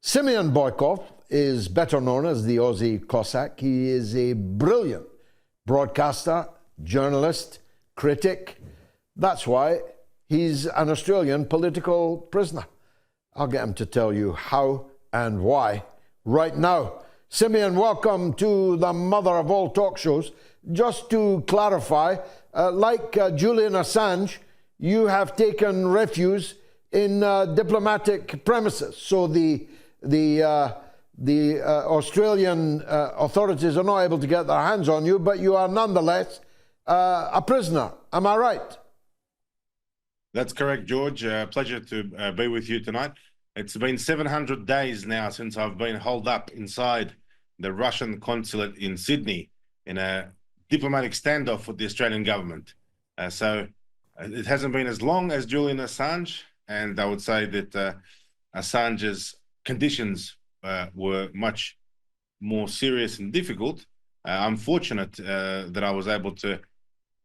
Simeon Boikov is better known as the Aussie Cossack. He is a brilliant broadcaster, journalist, critic. That's why he's an Australian political prisoner. I'll get him to tell you how and why right now. Simeon, welcome to the mother of all talk shows. Just to clarify, like Julian Assange, you have taken refuge in diplomatic premises. So the Australian authorities are not able to get their hands on you, but you are nonetheless a prisoner. Am I right? That's correct, George. Pleasure to be with you tonight. It's been 700 days now since I've been holed up inside the Russian consulate in Sydney in a diplomatic standoff with the Australian government. So it hasn't been as long as Julian Assange, and I would say that Assange's conditions were much more serious and difficult. I'm fortunate that I was able to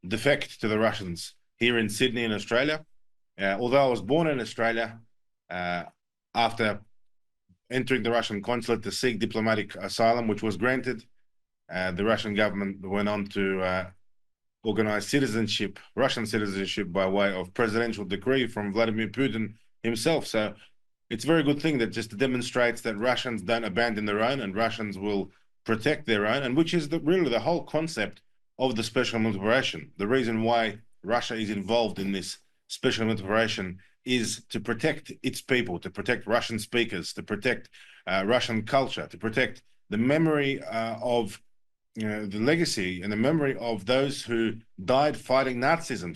defect to the Russians here in Sydney in Australia. Although I was born in Australia, after entering the Russian consulate to seek diplomatic asylum, which was granted, the Russian government went on to organize citizenship, Russian citizenship, by way of presidential decree from Vladimir Putin himself. So it's a very good thing that just demonstrates that Russians don't abandon their own and Russians will protect their own, and which is really the whole concept of the special military operation. The reason why Russia is involved in this special military operation is to protect its people, to protect Russian speakers, to protect Russian culture, to protect the memory of the legacy and the memory of those who died fighting Nazism,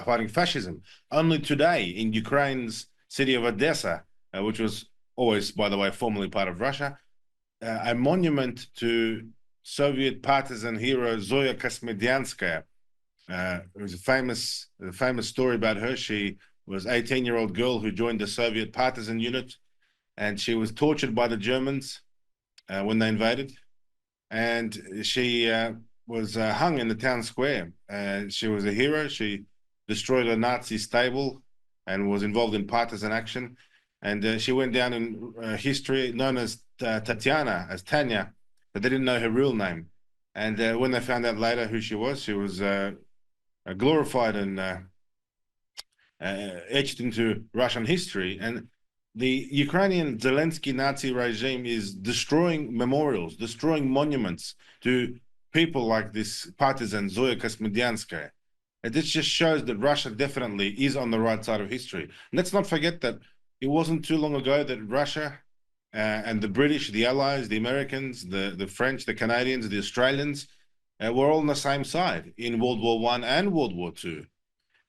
fighting fascism. Only today in Ukraine's city of Odessa, which was always, by the way, formerly part of Russia, a monument to Soviet partisan hero Zoya Kosmedyanskaya. There was a famous story about her. She was an 18-year-old girl who joined the Soviet partisan unit, and she was tortured by the Germans when they invaded. And she was hung in the town square. She was a hero. She destroyed a Nazi stable and was involved in partisan action. And she went down in history known as Tatiana, as Tanya, but they didn't know her real name. And when they found out later who she was glorified and etched into Russian history. And the Ukrainian Zelensky Nazi regime is destroying memorials, destroying monuments to people like this partisan Zoya Kosmedyanskaya. And this just shows that Russia definitely is on the right side of history. And let's not forget that it wasn't too long ago that Russia and the British, the Allies, the Americans, the French, the Canadians, the Australians were all on the same side in World War I and World War II.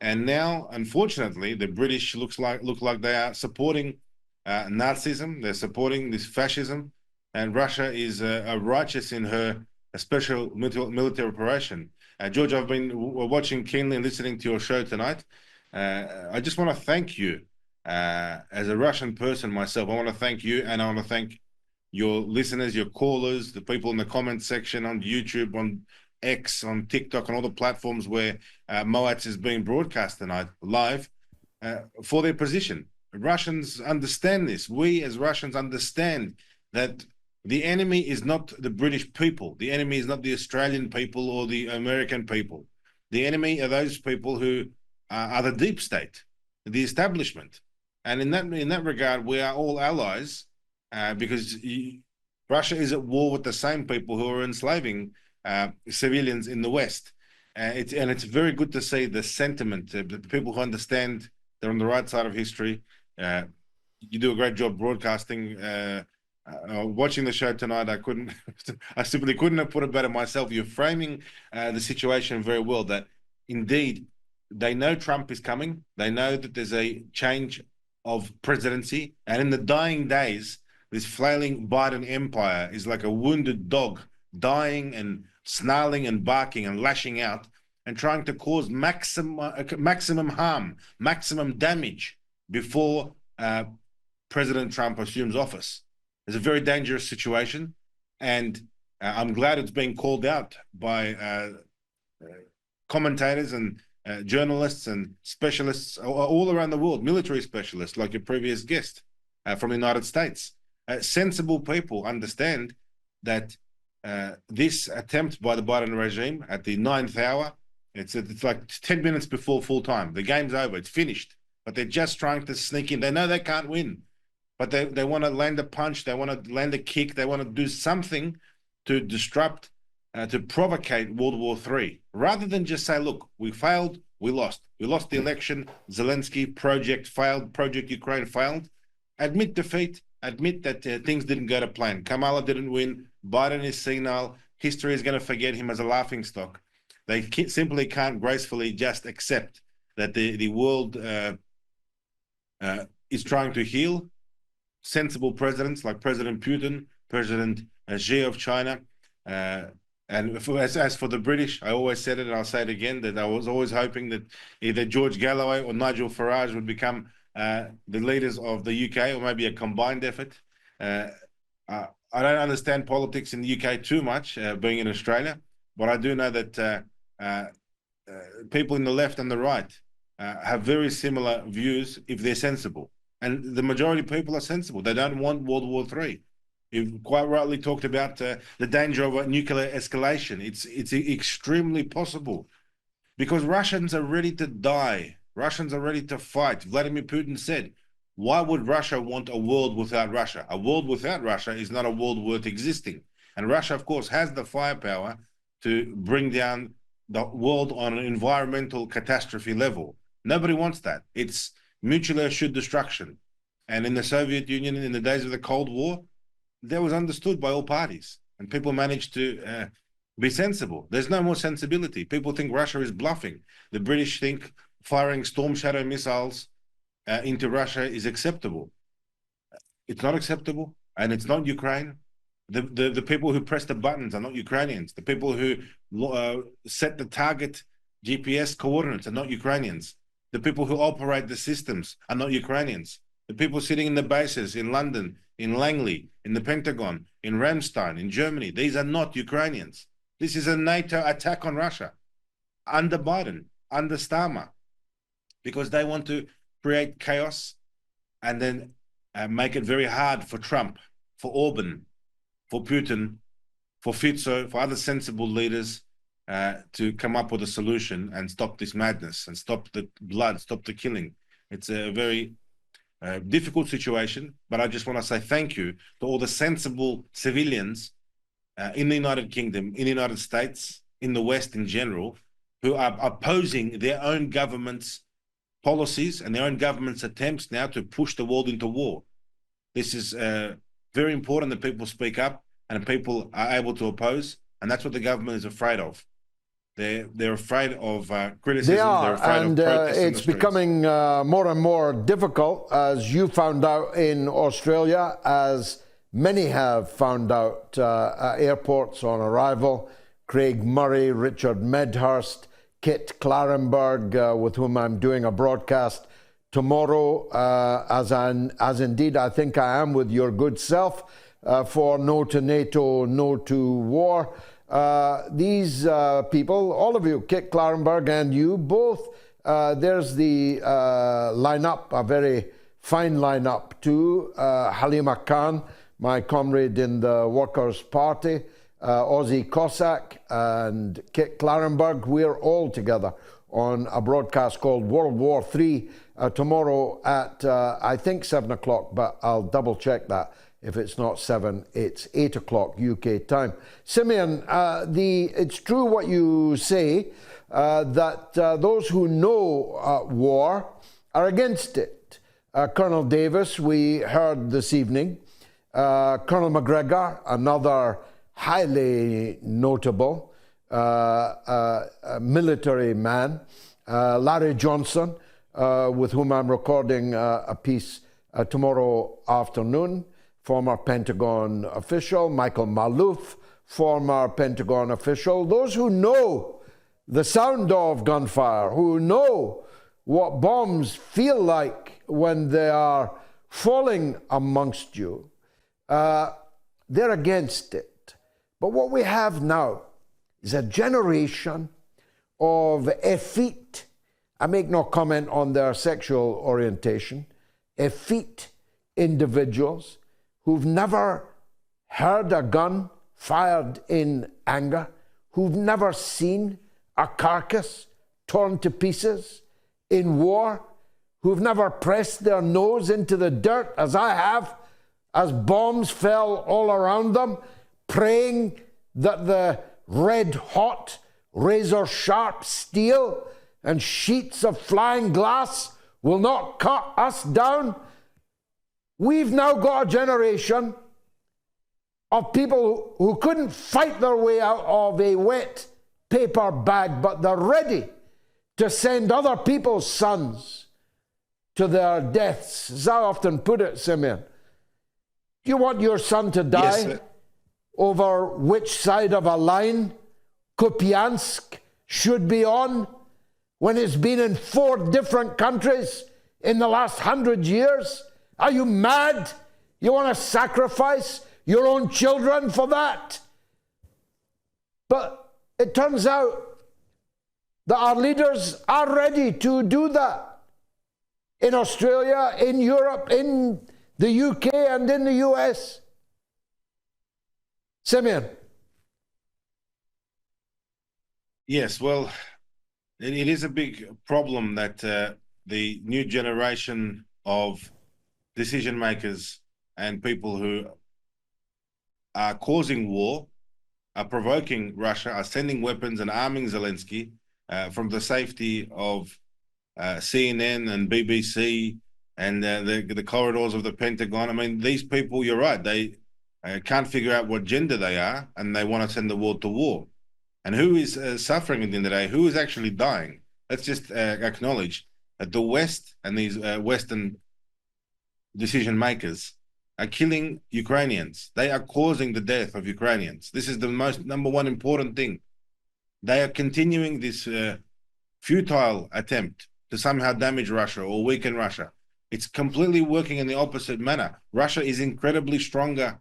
And now, unfortunately, the British look like they are supporting Nazism. They're supporting this fascism, and Russia is righteous in her special military operation. George, I've been watching keenly and listening to your show tonight. I just want to thank you. As a Russian person myself, I want to thank you, and I want to thank your listeners, your callers, the people in the comment section on YouTube, on X, on TikTok, on all the platforms where Moats is being broadcast tonight live for their position. Russians understand this. We as Russians understand that the enemy is not the British people. The enemy is not the Australian people or the American people. The enemy are those people who are the deep state, the establishment. And in that regard, we are all allies because Russia is at war with the same people who are enslaving civilians in the West. It's very good to see the sentiment, the people who understand they're on the right side of history. You do a great job broadcasting. Watching the show tonight, I simply couldn't have put it better myself. You're framing the situation very well, that indeed they know Trump is coming. They know that there's a change of presidency, and in the dying days, this flailing Biden empire is like a wounded dog, dying and snarling and barking and lashing out and trying to cause maximum harm, maximum damage before President Trump assumes office. It's a very dangerous situation, and I'm glad it's being called out by commentators and journalists and specialists all around the world, military specialists like your previous guest from the United States. sensible people understand that this attempt by the Biden regime at the 9th hour, it's like 10 minutes before full time. The game's over. It's finished. But they're just trying to sneak in. They know they can't win. But they want to land a punch. They want to land a kick. They want to do something to disrupt, to provocate World War III. Rather than just say, look, we failed, we lost. We lost the election. Zelensky project failed. Project Ukraine failed. Admit defeat. Admit that things didn't go to plan. Kamala didn't win. Biden is senile. History is going to forget him as a laughingstock. They simply can't gracefully just accept that the world is trying to heal. Sensible presidents like President Putin, President Xi of China, and as for the British, I always said it and I'll say it again, that I was always hoping that either George Galloway or Nigel Farage would become the leaders of the UK, or maybe a combined effort. I don't understand politics in the UK too much, being in Australia, but I do know that people in the left and the right have very similar views if they're sensible. And the majority of people are sensible. They don't want World War III. You've quite rightly talked about the danger of a nuclear escalation. It's extremely possible because Russians are ready to die. Russians are ready to fight. Vladimir Putin said, why would Russia want a world without Russia? A world without Russia is not a world worth existing. And Russia, of course, has the firepower to bring down the world on an environmental catastrophe level. Nobody wants that. It's mutually assured destruction. And in the Soviet Union, in the days of the Cold War, that was understood by all parties. And people managed to be sensible. There's no more sensibility. People think Russia is bluffing. The British think firing Storm Shadow missiles into Russia is acceptable. It's not acceptable, and it's not Ukraine. The people who press the buttons are not Ukrainians. The people who set the target GPS coordinates are not Ukrainians. The people who operate the systems are not Ukrainians. The people sitting in the bases in London, in Langley, in the Pentagon, in Ramstein, in Germany, these are not Ukrainians. This is a NATO attack on Russia under Biden, under Starmer, because they want to create chaos and then make it very hard for Trump, for Orban, for Putin, for Fico, for other sensible leaders to come up with a solution and stop this madness and stop the blood, stop the killing. It's a very difficult situation, but I just want to say thank you to all the sensible civilians in the United Kingdom, in the United States, in the West in general, who are opposing their own government's policies and their own government's attempts now to push the world into war. This is very important that people speak up and people are able to oppose, and that's what the government is afraid of. They're afraid of criticism. They are, they're afraid and of protests it's becoming more and more difficult, as you found out in Australia, as many have found out at airports on arrival. Craig Murray, Richard Medhurst, Kit Clarenberg, with whom I'm doing a broadcast tomorrow, as indeed I think I am with your good self, for No to NATO, No to War. These people, all of you, Kit Clarenberg and you both, there's the lineup, a very fine lineup too. Halima Khan, my comrade in the Workers' Party, Aussie Cossack, and Kit Clarenberg. We're all together on a broadcast called World War III tomorrow at, I think, 7 o'clock, but I'll double check that. If it's not 7, it's 8 o'clock UK time. Simeon, it's true what you say, that those who know war are against it. Colonel Davis, we heard this evening. Colonel McGregor, another highly notable military man. Larry Johnson, with whom I'm recording a piece tomorrow afternoon. Former Pentagon official, Michael Maloof, former Pentagon official. Those who know the sound of gunfire, who know what bombs feel like when they are falling amongst you, they're against it. But what we have now is a generation of effete, I make no comment on their sexual orientation, effete individuals who've never heard a gun fired in anger, who've never seen a carcass torn to pieces in war, who've never pressed their nose into the dirt as I have, as bombs fell all around them, praying that the red-hot, razor-sharp steel and sheets of flying glass will not cut us down. We've now got a generation of people who couldn't fight their way out of a wet paper bag, but they're ready to send other people's sons to their deaths. As I often put it, Simeon, do you want your son to die Yes, over which side of a line Kupiansk should be on when it's been in 4 different countries in the last 100 years? Are you mad? You want to sacrifice your own children for that? But it turns out that our leaders are ready to do that in Australia, in Europe, in the UK, and in the US. Simeon. Yes, well, it is a big problem that the new generation of decision makers and people who are causing war, are provoking Russia, are sending weapons and arming Zelensky from the safety of CNN and BBC and the corridors of the Pentagon. I mean, these people, you're right, they can't figure out what gender they are, and they want to send the world to war. And who is suffering at the end of the day? Who is actually dying? Let's just acknowledge that the West and these Western decision makers are killing Ukrainians. They are causing the death of Ukrainians. This is the most number one important thing. They are continuing this futile attempt to somehow damage Russia or weaken Russia. It's completely working in the opposite manner. Russia is incredibly stronger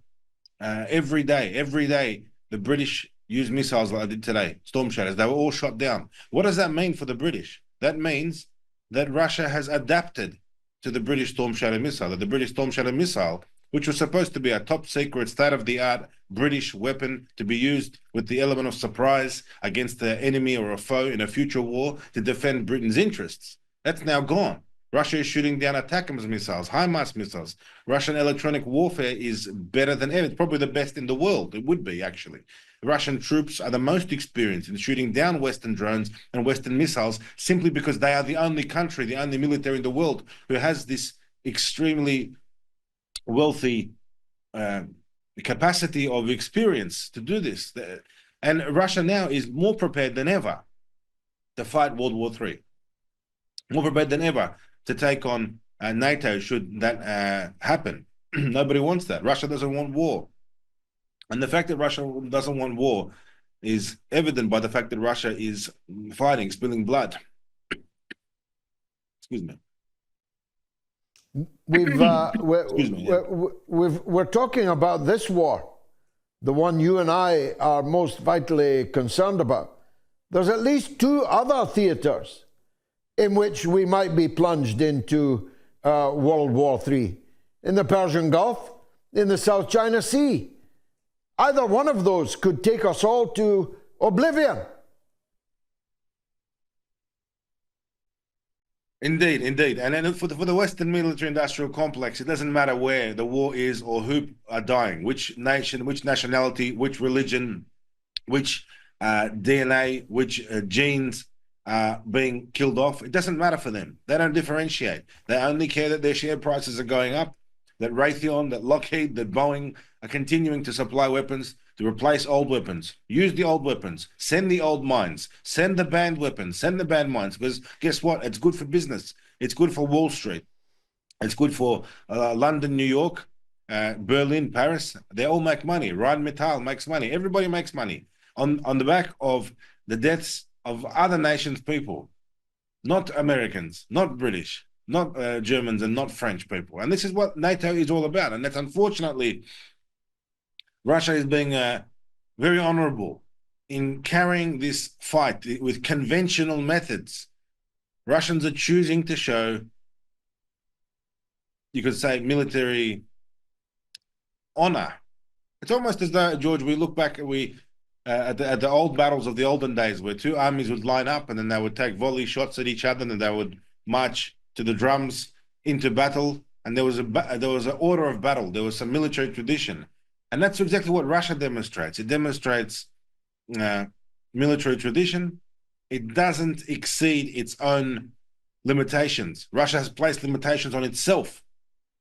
every day. Every day, the British use missiles like I did today, Storm Shadows. They were all shot down. What does that mean for the British? That means that Russia has adapted to the British Storm Shadow missile. That the British Storm Shadow missile, which was supposed to be a top secret, state-of-the-art British weapon to be used with the element of surprise against the enemy or a foe in a future war to defend Britain's interests, that's now gone. Russia is shooting down ATACMS missiles, HIMARS missiles. Russian electronic warfare is better than ever. It's probably the best in the world. It would be, actually. Russian troops are the most experienced in shooting down Western drones and Western missiles simply because they are the only country, the only military in the world who has this extremely wealthy capacity of experience to do this. And Russia now is more prepared than ever to fight World War III. More prepared than ever to take on NATO should that happen. Nobody wants that. Russia doesn't want war. And the fact that Russia doesn't want war is evident by the fact that Russia is fighting, spilling blood. Excuse me. We're talking about this war, the one you and I are most vitally concerned about. There's at least 2 other theaters in which we might be plunged into World War III, in the Persian Gulf, in the South China Sea. Either one of those could take us all to oblivion. Indeed, indeed. And then for the Western military-industrial complex, it doesn't matter where the war is or who are dying, which nation, which nationality, which religion, which DNA, which genes are being killed off. It doesn't matter for them. They don't differentiate. They only care that their share prices are going up, that Raytheon, that Lockheed, that Boeing are continuing to supply weapons to replace old weapons. Use the old weapons. Send the old mines. Send the banned weapons. Send the banned mines. Because guess what? It's good for business. It's good for Wall Street. It's good for London, New York, Berlin, Paris. They all make money. Rheinmetall makes money. Everybody makes money on the back of the deaths of other nations' people. Not Americans, not British, not Germans, and not French people. And this is what NATO is all about. And that's unfortunately, Russia is being very honorable in carrying this fight with conventional methods. Russians are choosing to show, you could say, military honor. It's almost as though, George, we look back at the old battles of the olden days where two armies would line up and then they would take volley shots at each other and then they would march to the drums into battle. And there was an order of battle. There was some military tradition. And that's exactly what Russia demonstrates. It demonstrates military tradition. It doesn't exceed its own limitations. Russia has placed limitations on itself.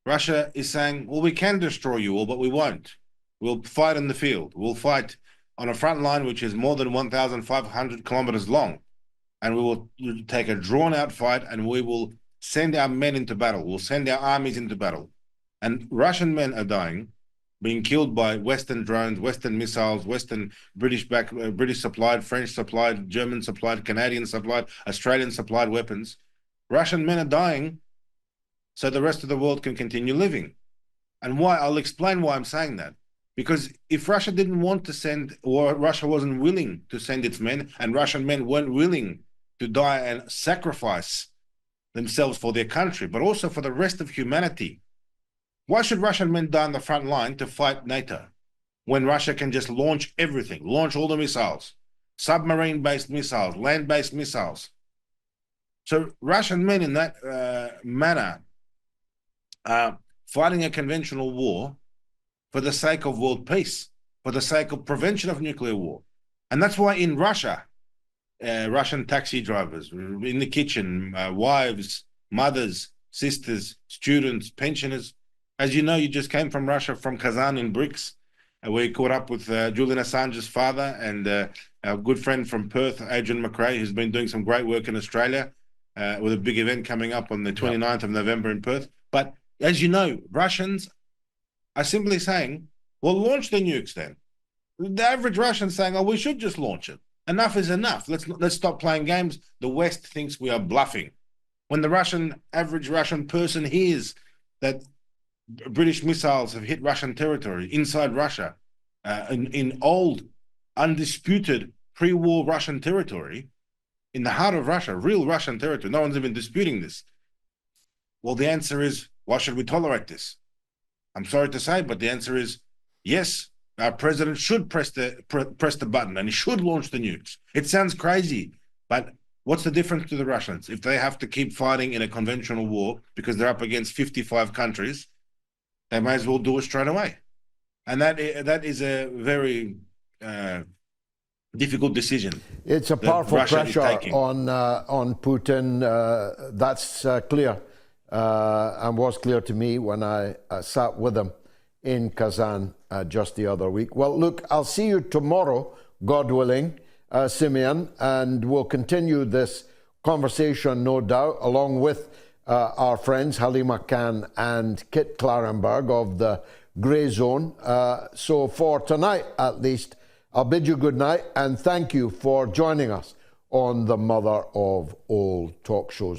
Russia is saying, well, we can destroy you all, but we won't. We'll fight in the field. We'll fight on a front line which is more than 1,500 kilometers long. And we will take a drawn-out fight and we will send our men into battle. We'll send our armies into battle. And Russian men are dying, being killed by Western drones, Western missiles, British supplied, French supplied, German supplied, Canadian supplied, Australian supplied weapons. Russian men are dying so the rest of the world can continue living. And why? I'll explain why I'm saying that. Because if Russia didn't want to send, or Russia wasn't willing to send its men, and Russian men weren't willing to die and sacrifice themselves for their country, but also for the rest of humanity, why should Russian men die on the front line to fight NATO when Russia can just launch everything, launch all the missiles, submarine-based missiles, land-based missiles? So Russian men in that manner are fighting a conventional war for the sake of world peace, for the sake of prevention of nuclear war. And that's why in Russia, Russian taxi drivers, in the kitchen, wives, mothers, sisters, students, pensioners. As you know, you just came from Russia, from Kazan in BRICS. We caught up with Julian Assange's father and our good friend from Perth, Adrian McRae, who's been doing some great work in Australia with a big event coming up on the 29th of November in Perth. But as you know, Russians are simply saying, well, launch the nukes then. The average Russian's saying, oh, we should just launch it. Enough is enough. Let's stop playing games. The West thinks we are bluffing. When the average Russian person hears that British missiles have hit Russian territory inside Russia, in old, undisputed pre-war Russian territory, in the heart of Russia, real Russian territory, no one's even disputing this. Well, the answer is, why should we tolerate this? I'm sorry to say, but the answer is yes. Our president should press the button and he should launch the nukes. It sounds crazy, but what's the difference to the Russians? If they have to keep fighting in a conventional war because they're up against 55 countries, they may as well do it straight away. And that is a very difficult decision. It's a powerful pressure on Putin. That's clear. And was clear to me when I sat with him in Kazan just the other week. Well, look, I'll see you tomorrow, God willing, Simeon, and we'll continue this conversation, no doubt, along with our friends Halima Khan and Kit Clarenberg of the Grey Zone. So for tonight, at least, I'll bid you good night and thank you for joining us on the mother of all talk shows.